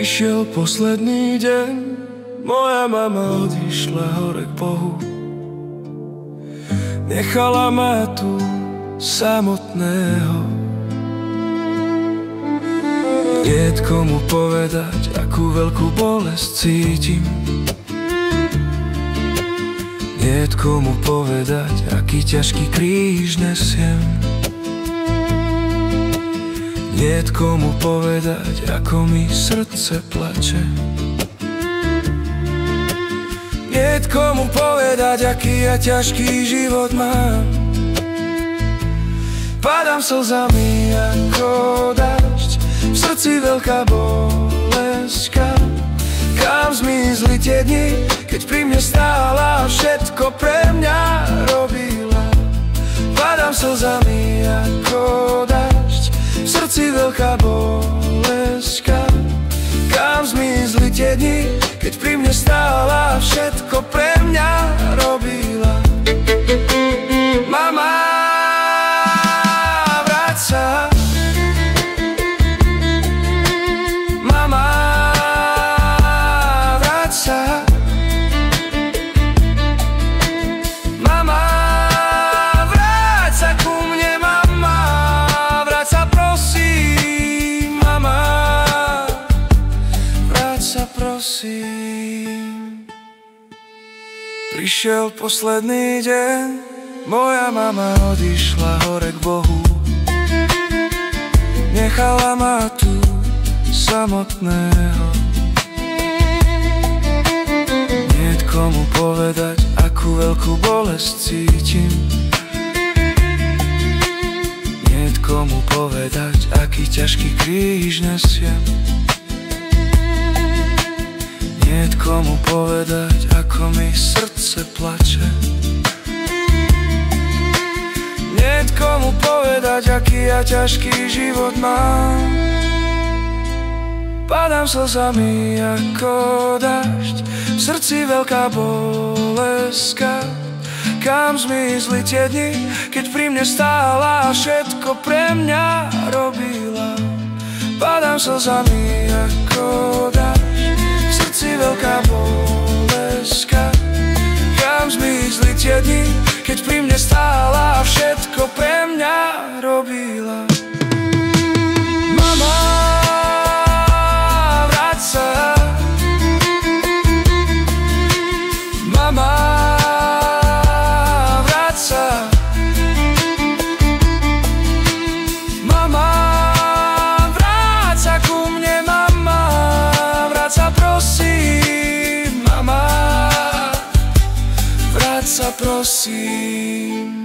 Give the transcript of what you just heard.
Prišiel posledný deň, moja mama odišla hore k Bohu. Nechala ma tu samotného. Niet komu povedať, akú veľkú bolesť cítim. Niet komu povedať, aký ťažký kríž nesiem. Niet komu povedať, ako mi srdce plače. Niet komu povedať, aký ja ťažký život mám. Padám slzami ako dažď, v srdci veľká bolestka. Kam zmizli tie dni, keď pri mne stála, všetko pre mňa robila. Padám slzami ako dažď, v srdci veľká bolestka. Kam zmizli tie dni, keď pri mne stála, všetko pre mňa robila. Mama, vráť sa. Mama, vráť sa. Mama, vráť sa ku mne, mama. Vráť sa, prosím, mama. Vráť sa, prosím. Prišiel posledný deň, moja mama odišla hore k Bohu. Nechala ma tu samotného. Niet komu povedať, akú veľkú bolesť cítim. Niet komu povedať, aký ťažký kríž nesiem. Niet komu povedať, ako mi srdce plače. Niet komu povedať, aký ja ťažký život mám. Padám slzami ako dažď, v srdci veľká bolestka. Kam zmizli tie dni, keď pri mne stála, všetko pre mňa robila. Padám slzami ako dažď, v srdci veľká bolestka. Kam zmizli tie dni, keď pri mne stála, všetko pre mňa robila. Mama, vráť sa. Mama, vráť sa. Mama, vráť sa ku mne, mama. Vráť sa, prosím, mama. Vráť sa, prosím.